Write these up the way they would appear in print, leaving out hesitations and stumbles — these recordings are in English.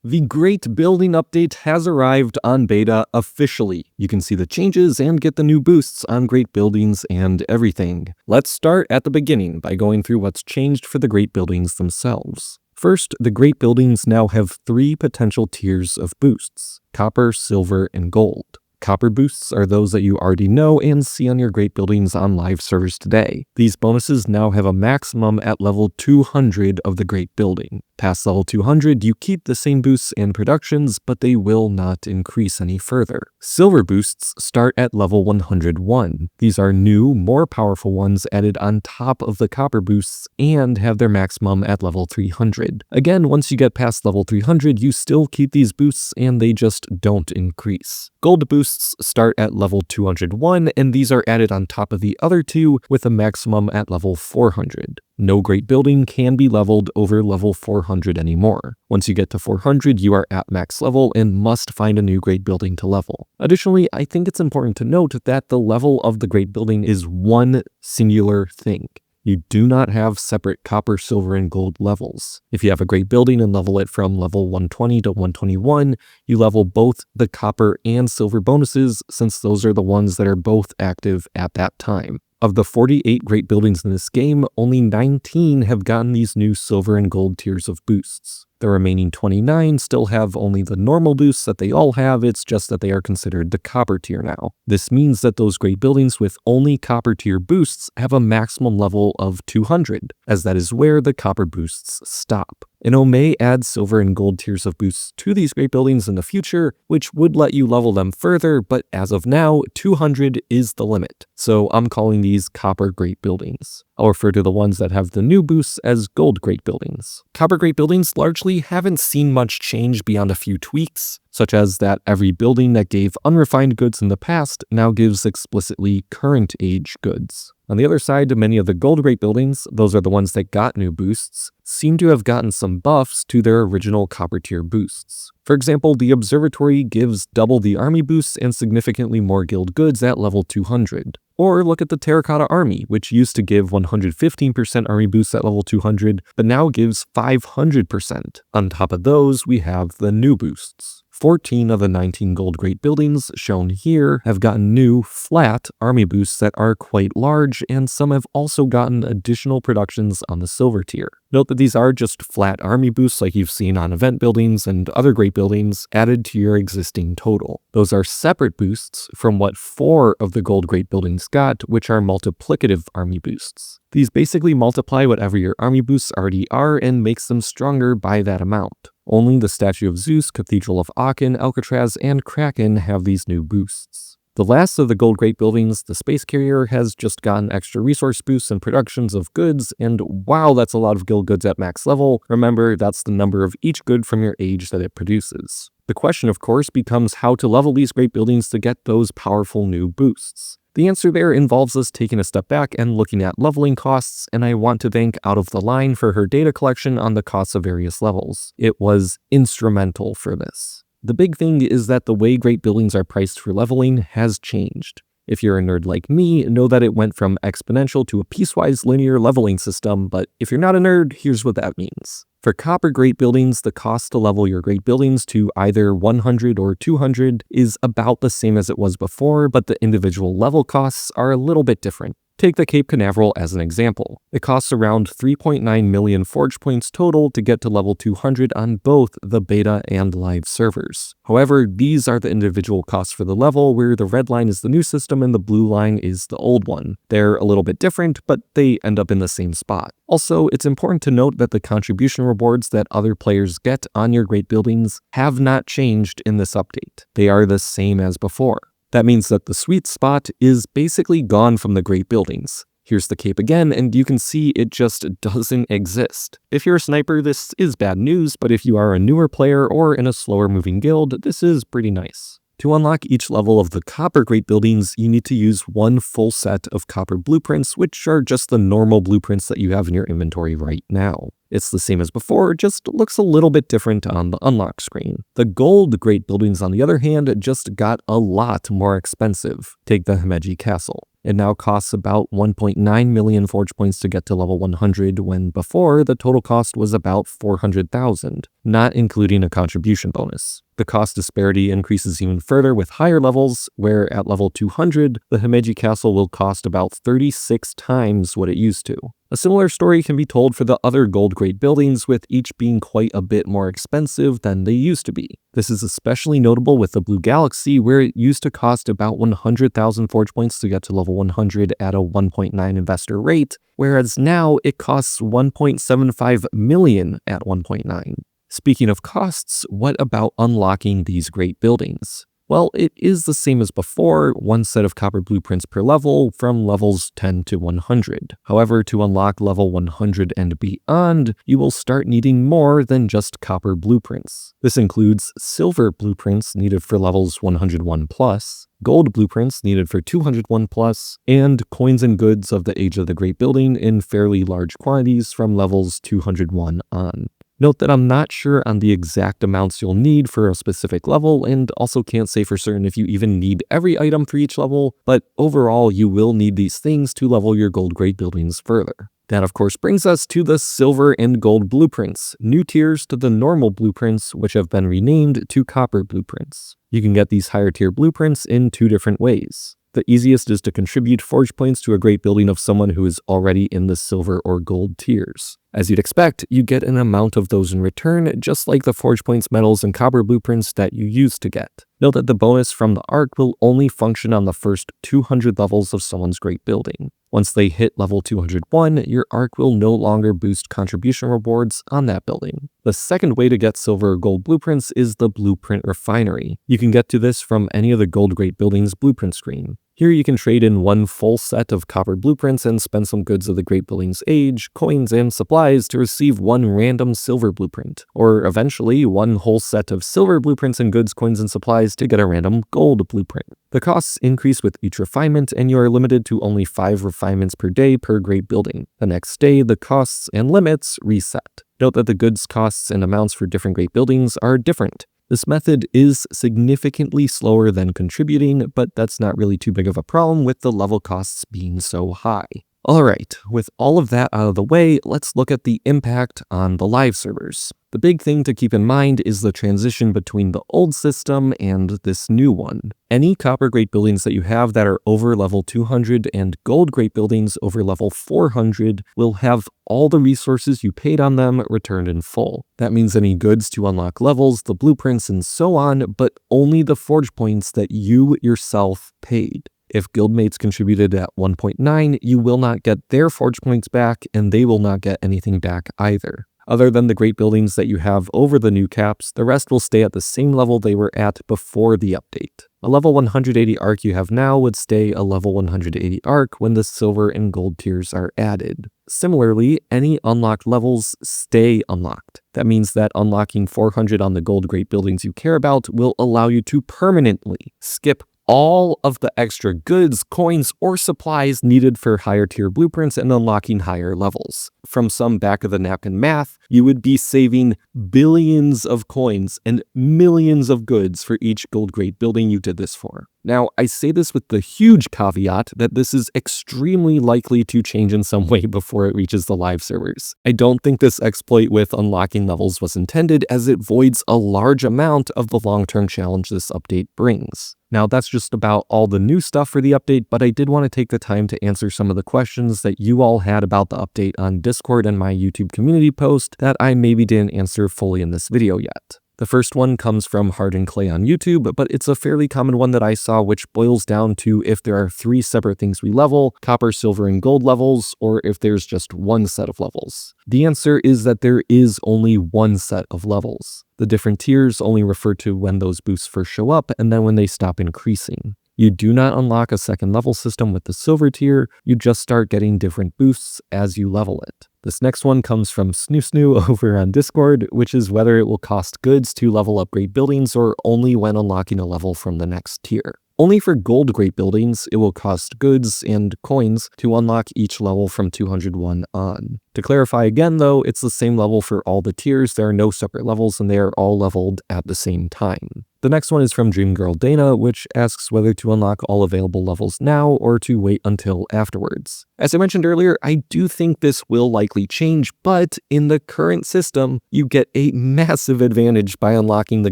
The Great Building Update has arrived on beta officially. You can see the changes and get the new boosts on Great Buildings and everything. Let's start at the beginning by going through what's changed for the Great Buildings themselves. First, the Great Buildings now have 3 potential tiers of boosts: Copper, Silver, and Gold. Copper boosts are those that you already know and see on your Great Buildings on live servers today. These bonuses now have a maximum at level 200 of the Great Building. Past level 200, you keep the same boosts and productions, but they will not increase any further. Silver boosts start at level 101. These are new, more powerful ones added on top of the copper boosts and have their maximum at level 300. Again, once you get past level 300, you still keep these boosts and they just don't increase. Gold boosts start at level 201, and these are added on top of the other two with a maximum at level 400. No Great Building can be leveled over level 400 anymore. Once you get to 400, you are at max level and must find a new Great Building to level. Additionally, I think it's important to note that the level of the Great Building is one singular thing. You do not have separate copper, silver, and gold levels. If you have a Great Building and level it from level 120 to 121, you level both the copper and silver bonuses, since those are the ones that are both active at that time. Of the 48 Great Buildings in this game, only 19 have gotten these new silver and gold tiers of boosts. The remaining 29 still have only the normal boosts that they all have, it's just that they are considered the copper tier now. This means that those Great Buildings with only copper tier boosts have a maximum level of 200, as that is where the copper boosts stop. Inno may add silver and gold tiers of boosts to these Great Buildings in the future, which would let you level them further, but as of now, 200 is the limit. So I'm calling these Copper Great Buildings. I'll refer to the ones that have the new boosts as Gold Great Buildings. Copper Great Buildings largely haven't seen much change beyond a few tweaks, such as that every building that gave unrefined goods in the past now gives explicitly current age goods. On the other side, many of the Gold Great Buildings, those are the ones that got new boosts, seem to have gotten some buffs to their original copper tier boosts. For example, the Observatory gives double the army boosts and significantly more guild goods at level 200. Or look at the Terracotta Army, which used to give 115% army boosts at level 200, but now gives 500%. On top of those, we have the new boosts. 14 of the 19 Gold Great Buildings shown here have gotten new, flat army boosts that are quite large, and some have also gotten additional productions on the Silver tier. Note that these are just flat army boosts like you've seen on event buildings and other Great Buildings added to your existing total. Those are separate boosts from what 4 of the Gold Great Buildings got, which are multiplicative army boosts. These basically multiply whatever your army boosts already are and makes them stronger by that amount. Only the Statue of Zeus, Cathedral of Aachen, Alcatraz, and Kraken have these new boosts. The last of the Gold Great Buildings, the Space Carrier, has just gotten extra resource boosts and productions of goods, and wow, that's a lot of guild goods at max level. Remember, that's the number of each good from your age that it produces. The question, of course, becomes how to level these Great Buildings to get those powerful new boosts. The answer there involves us taking a step back and looking at leveling costs, and I want to thank Out of the Line for her data collection on the costs of various levels. It was instrumental for this. The big thing is that the way Great Buildings are priced for leveling has changed. If you're a nerd like me, know that it went from exponential to a piecewise linear leveling system, but if you're not a nerd, here's what that means. For Copper Great Buildings, the cost to level your Great Buildings to either 100 or 200 is about the same as it was before, but the individual level costs are a little bit different. Take the Cape Canaveral as an example. It costs around 3.9 million forge points total to get to level 200 on both the beta and live servers. However, these are the individual costs for the level, where the red line is the new system and the blue line is the old one. They're a little bit different, but they end up in the same spot. Also, it's important to note that the contribution rewards that other players get on your Great Buildings have not changed in this update. They are the same as before. That means that the sweet spot is basically gone from the Great Buildings. Here's the cape again, and you can see it just doesn't exist. If you're a sniper, this is bad news, but if you are a newer player or in a slower moving guild, this is pretty nice. To unlock each level of the Copper Great Buildings, you need to use one full set of copper blueprints, which are just the normal blueprints that you have in your inventory right now. It's the same as before, just looks a little bit different on the unlock screen. The Gold Great Buildings, on the other hand, just got a lot more expensive. Take the Himeji Castle. It now costs about 1.9 million forge points to get to level 100, when before the total cost was about 400,000, not including a contribution bonus. The cost disparity increases even further with higher levels, where at level 200, the Himeji Castle will cost about 36 times what it used to. A similar story can be told for the other gold grade buildings, with each being quite a bit more expensive than they used to be. This is especially notable with the Blue Galaxy, where it used to cost about 100,000 forge points to get to level 100 at a 1.9 investor rate, whereas now it costs 1.75 million at 1.9. Speaking of costs, what about unlocking these great buildings? Well, it is the same as before, one set of copper blueprints per level from levels 10 to 100. However, to unlock level 100 and beyond, you will start needing more than just copper blueprints. This includes silver blueprints needed for levels 101 plus, gold blueprints needed for 201 plus, and coins and goods of the Age of the Great Building in fairly large quantities from levels 201 on. Note that I'm not sure on the exact amounts you'll need for a specific level, and also can't say for certain if you even need every item for each level, but overall you will need these things to level your gold grade buildings further. That of course brings us to the silver and gold blueprints, new tiers to the normal blueprints, which have been renamed to copper blueprints. You can get these higher tier blueprints in two different ways. The easiest is to contribute forge points to a great building of someone who is already in the silver or gold tiers. As you'd expect, you get an amount of those in return, just like the forge points, metals, and copper blueprints that you used to get. Note that the bonus from the arc will only function on the first 200 levels of someone's great building. Once they hit level 201, your arc will no longer boost contribution rewards on that building. The second way to get silver or gold blueprints is the Blueprint Refinery. You can get to this from any of the gold great buildings blueprint screen. Here you can trade in one full set of copper blueprints and spend some goods of the great building's age, coins, and supplies to receive one random silver blueprint, or eventually one whole set of silver blueprints and goods, coins, and supplies to get a random gold blueprint. The costs increase with each refinement, and you are limited to only 5 refinements per day per great building. The next day, the costs and limits reset. Note that the goods costs and amounts for different great buildings are different. This method is significantly slower than contributing, but that's not really too big of a problem with the level costs being so high. Alright, with all of that out of the way, let's look at the impact on the live servers. The big thing to keep in mind is the transition between the old system and this new one. Any copper great buildings that you have that are over level 200 and gold great buildings over level 400 will have all the resources you paid on them returned in full. That means any goods to unlock levels, the blueprints, and so on, but only the forge points that you yourself paid. If guildmates contributed at 1.9, you will not get their forge points back, and they will not get anything back either. Other than the great buildings that you have over the new caps, the rest will stay at the same level they were at before the update. A level 180 arc you have now would stay a level 180 arc when the silver and gold tiers are added. Similarly, any unlocked levels stay unlocked. That means that unlocking 400 on the gold great buildings you care about will allow you to permanently skip all of the extra goods, coins, or supplies needed for higher tier blueprints and unlocking higher levels. From some back of the napkin math, you would be saving billions of coins and millions of goods for each gold grade building you did this for. Now, I say this with the huge caveat that this is extremely likely to change in some way before it reaches the live servers. I don't think this exploit with unlocking levels was intended, as it voids a large amount of the long-term challenge this update brings. Now, that's just about all the new stuff for the update, but I did want to take the time to answer some of the questions that you all had about the update on Discord and my YouTube community post that I maybe didn't answer fully in this video yet. The first one comes from Hardened Clay on YouTube, but it's a fairly common one that I saw, which boils down to if there are 3 separate things we level, copper, silver, and gold levels, or if there's just one set of levels. The answer is that there is only one set of levels. The different tiers only refer to when those boosts first show up and then when they stop increasing. You do not unlock a second level system with the silver tier, you just start getting different boosts as you level it. This next one comes from Snoo over on Discord, which is whether it will cost goods to level upgrade buildings or only when unlocking a level from the next tier. Only for gold great buildings, it will cost goods and coins to unlock each level from 201 on. To clarify again though, it's the same level for all the tiers, there are no separate levels and they are all leveled at the same time. The next one is from Dreamgirl Dana, which asks whether to unlock all available levels now or to wait until afterwards. As I mentioned earlier, I do think this will likely change, but in the current system, you get a massive advantage by unlocking the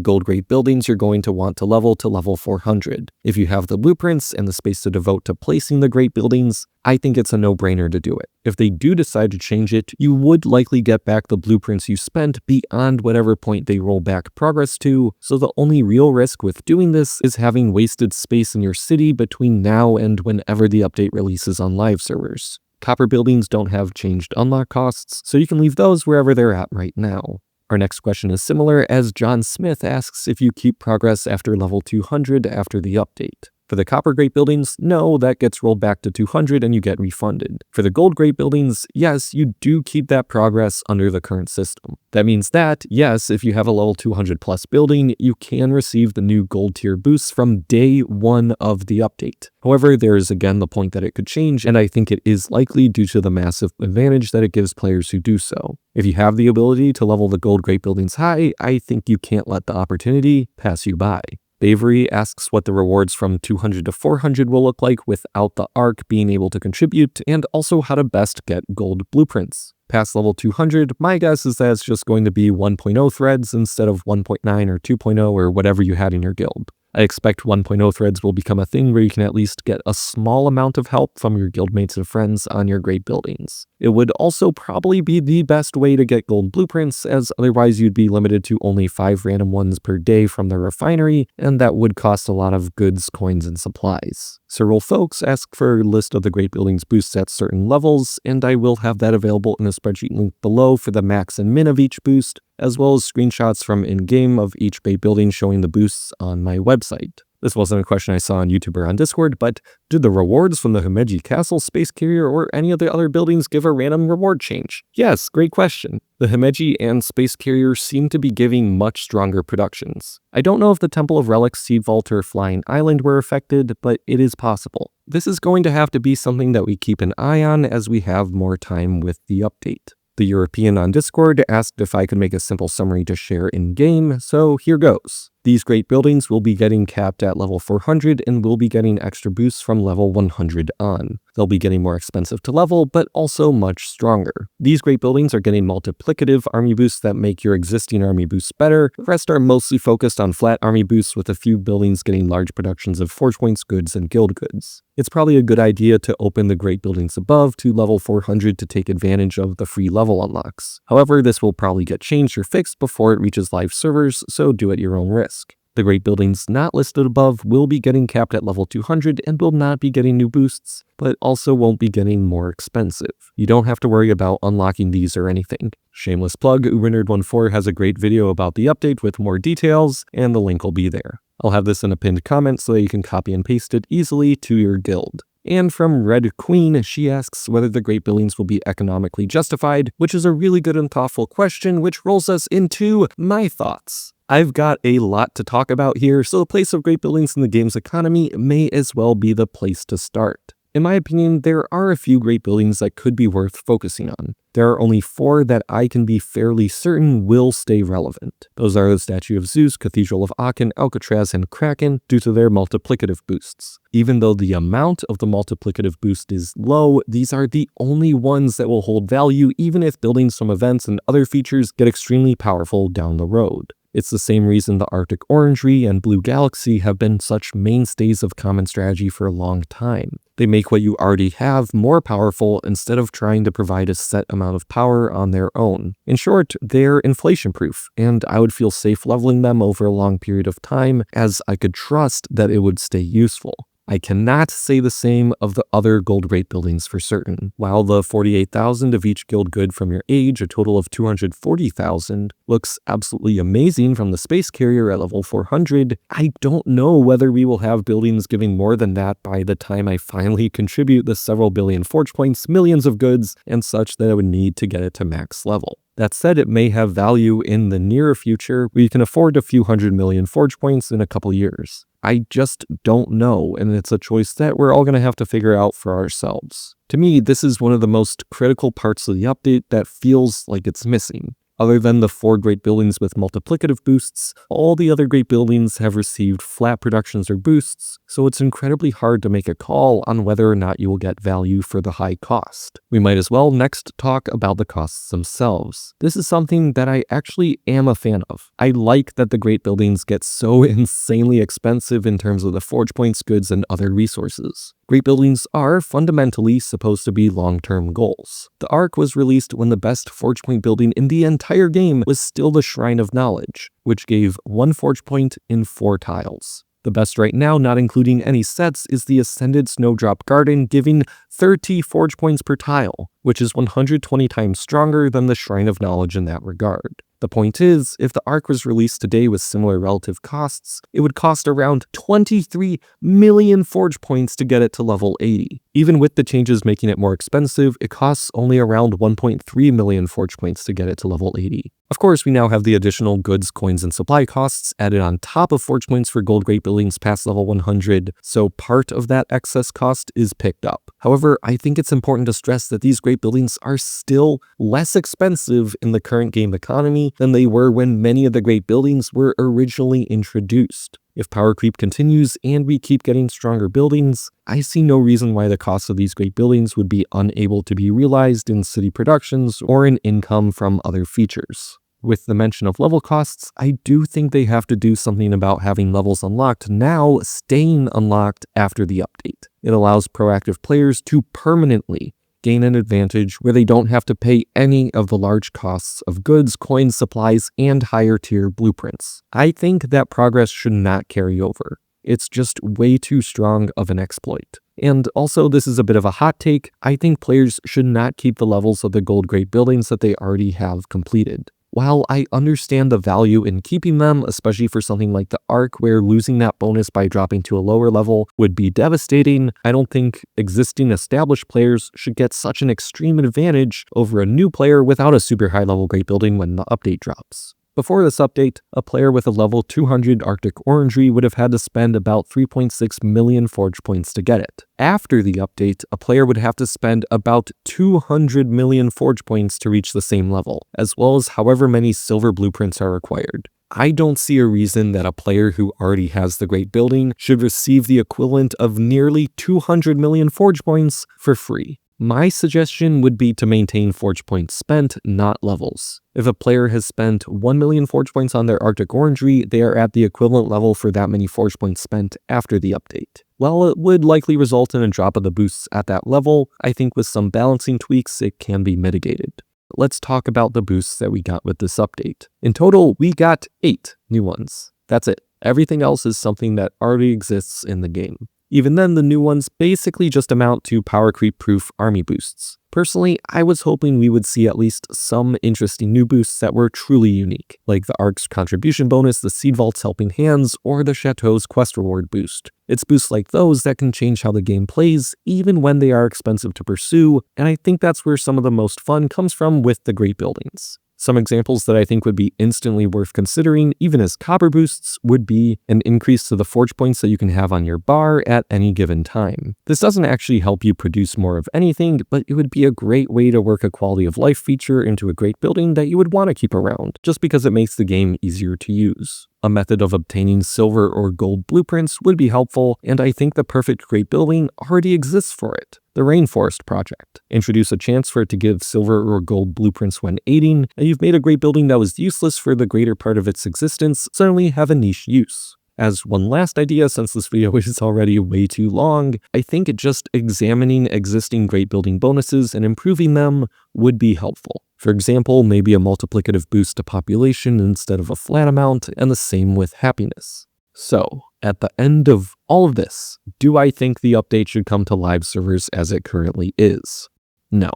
gold grade buildings you're going to want to level 400. If you have the blueprints and the space to devote to placing the great buildings, I think it's a no-brainer to do it. If they do decide to change it, you would likely get back the blueprints you spent beyond whatever point they roll back progress to, so the only real risk with doing this is having wasted space in your city between now and whenever the update releases on live servers. Copper buildings don't have changed unlock costs, so you can leave those wherever they're at right now. Our next question is similar, as John Smith asks if you keep progress after level 200 after the update. For the copper great buildings, no, that gets rolled back to 200 and you get refunded. For the gold great buildings, yes, you do keep that progress under the current system. That means that, yes, if you have a level 200 plus building, you can receive the new gold tier boosts from day one of the update. However, there is again the point that it could change, and I think it is likely due to the massive advantage that it gives players who do so. If you have the ability to level the gold great buildings high, I think you can't let the opportunity pass you by. Bavery asks what the rewards from 200 to 400 will look like without the ARC being able to contribute, and also how to best get gold blueprints. Past level 200, my guess is that it's just going to be 1.0 threads instead of 1.9 or 2.0 or whatever you had in your guild. I expect 1.0 threads will become a thing where you can at least get a small amount of help from your guildmates and friends on your great buildings. It would also probably be the best way to get gold blueprints, as otherwise you'd be limited to only 5 random ones per day from the refinery, and that would cost a lot of goods, coins, and supplies. Several folks ask for a list of the great buildings boosts at certain levels, and I will have that available in a spreadsheet link below for the max and min of each boost, as well as screenshots from in-game of each great building showing the boosts on my website. This wasn't a question I saw on YouTube or on Discord, but did the rewards from the Himeji Castle, Space Carrier, or any of the other buildings give a random reward change? Yes, great question. The Himeji and Space Carrier seem to be giving much stronger productions. I don't know if the Temple of Relics, Seed Vault, or Flying Island were affected, but it is possible. This is going to have to be something that we keep an eye on as we have more time with the update. The European on Discord asked if I could make a simple summary to share in-game, so here goes. These great buildings will be getting capped at level 400 and will be getting extra boosts from level 100 on. They'll be getting more expensive to level, but also much stronger. These great buildings are getting multiplicative army boosts that make your existing army boosts better. The rest are mostly focused on flat army boosts, with a few buildings getting large productions of forge points, goods, and guild goods. It's probably a good idea to open the great buildings above to level 400 to take advantage of the free level unlocks. However, this will probably get changed or fixed before it reaches live servers, so do at your own risk. The great buildings not listed above will be getting capped at level 200 and will not be getting new boosts, but also won't be getting more expensive. You don't have to worry about unlocking these or anything. Shameless plug, UberNerd14 has a great video about the update with more details, and the link will be there. I'll have this in a pinned comment so that you can copy and paste it easily to your guild. And from Red Queen, she asks whether the great buildings will be economically justified, which is a really good and thoughtful question, which rolls us into my thoughts. I've got a lot to talk about here, so the place of great buildings in the game's economy may as well be the place to start. In my opinion, there are a few great buildings that could be worth focusing on. There are only 4 that I can be fairly certain will stay relevant. Those are the Statue of Zeus, Cathedral of Aachen, Alcatraz, and Kraken due to their multiplicative boosts. Even though the amount of the multiplicative boost is low, these are the only ones that will hold value even if buildings from events and other features get extremely powerful down the road. It's the same reason the Arctic Orangery and Blue Galaxy have been such mainstays of common strategy for a long time. They make what you already have more powerful instead of trying to provide a set amount of power on their own. In short, they're inflation-proof, and I would feel safe leveling them over a long period of time, as I could trust that it would stay useful. I cannot say the same of the other gold great buildings for certain. While the 48,000 of each guild good from your age, a total of 240,000, looks absolutely amazing from the Space Carrier at level 400, I don't know whether we will have buildings giving more than that by the time I finally contribute the several billion forge points, millions of goods, and such that I would need to get it to max level. That said, it may have value in the near future where you can afford a few 100 million forge points in a couple years. I just don't know, and it's a choice that we're all going to have to figure out for ourselves. To me, this is one of the most critical parts of the update that feels like it's missing. Other than the 4 great buildings with multiplicative boosts, all the other great buildings have received flat productions or boosts, so it's incredibly hard to make a call on whether or not you will get value for the high cost. We might as well next talk about the costs themselves. This is something that I actually am a fan of. I like that the great buildings get so insanely expensive in terms of the forge points, goods, and other resources. Great buildings are fundamentally supposed to be long-term goals. The Ark was released when the best forge point building in the entire game was still the Shrine of Knowledge, which gave 1 forge point in 4 tiles. The best right now, not including any sets, is the Ascended Snowdrop Garden, giving 30 forge points per tile, which is 120 times stronger than the Shrine of Knowledge in that regard. The point is, if the Ark was released today with similar relative costs, it would cost around 23 million forge points to get it to level 80. Even with the changes making it more expensive, it costs only around 1.3 million forge points to get it to level 80. Of course, we now have the additional goods, coins, and supply costs added on top of forge points for gold great buildings past level 100, so part of that excess cost is picked up. However, I think it's important to stress that these great buildings are still less expensive in the current game economy than they were when many of the great buildings were originally introduced. If power creep continues and we keep getting stronger buildings, I see no reason why the cost of these great buildings would be unable to be realized in city productions or in income from other features. With the mention of level costs, I do think they have to do something about having levels unlocked now staying unlocked after the update. It allows proactive players to permanently gain an advantage where they don't have to pay any of the large costs of goods, coins, supplies, and higher tier blueprints. I think that progress should not carry over. It's just way too strong of an exploit. And also, this is a bit of a hot take, I think players should not keep the levels of the gold great buildings that they already have completed. While I understand the value in keeping them, especially for something like the Ark where losing that bonus by dropping to a lower level would be devastating, I don't think existing established players should get such an extreme advantage over a new player without a super high level great building when the update drops. Before this update, a player with a level 200 Arctic Orangery would have had to spend about 3.6 million forge points to get it. After the update, a player would have to spend about 200 million forge points to reach the same level, as well as however many silver blueprints are required. I don't see a reason that a player who already has the great building should receive the equivalent of nearly 200 million forge points for free. My suggestion would be to maintain forge points spent, not levels. If a player has spent 1 million forge points on their Arctic Orangery, they are at the equivalent level for that many forge points spent after the update. While it would likely result in a drop of the boosts at that level, I think with some balancing tweaks it can be mitigated. Let's talk about the boosts that we got with this update. In total, we got 8 new ones. That's it. Everything else is something that already exists in the game. Even then, the new ones basically just amount to power creep proof army boosts. Personally, I was hoping we would see at least some interesting new boosts that were truly unique, like the Ark's contribution bonus, the Seed Vault's helping hands, or the Chateau's quest reward boost. It's boosts like those that can change how the game plays, even when they are expensive to pursue, and I think that's where some of the most fun comes from with the great buildings. Some examples that I think would be instantly worth considering, even as copper boosts, would be an increase to the forge points that you can have on your bar at any given time. This doesn't actually help you produce more of anything, but it would be a great way to work a quality of life feature into a great building that you would want to keep around, just because it makes the game easier to use. A method of obtaining silver or gold blueprints would be helpful, and I think the perfect great building already exists for it. The Rainforest Project. Introduce a chance for it to give silver or gold blueprints when aiding, and you've made a great building that was useless for the greater part of its existence suddenly have a niche use. As one last idea, since this video is already way too long, I think just examining existing great building bonuses and improving them would be helpful. For example, maybe a multiplicative boost to population instead of a flat amount, and the same with happiness. So, at the end of all of this, do I think the update should come to live servers as it currently is? No.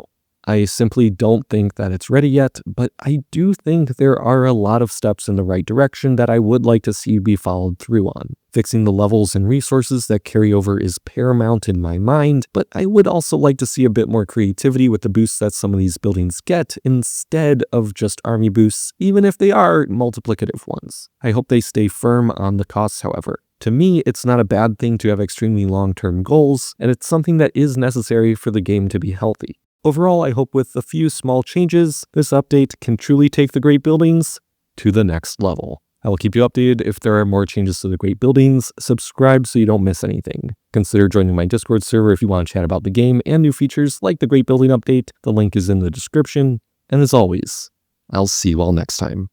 I simply don't think that it's ready yet, but I do think there are a lot of steps in the right direction that I would like to see be followed through on. Fixing the levels and resources that carry over is paramount in my mind, but I would also like to see a bit more creativity with the boosts that some of these buildings get instead of just army boosts, even if they are multiplicative ones. I hope they stay firm on the costs, however. To me, it's not a bad thing to have extremely long-term goals, and it's something that is necessary for the game to be healthy. Overall, I hope with a few small changes, this update can truly take the Great Buildings to the next level. I will keep you updated if there are more changes to the Great Buildings. Subscribe so you don't miss anything. Consider joining my Discord server if you want to chat about the game and new features like the Great Building update. The link is in the description. And as always, I'll see you all next time.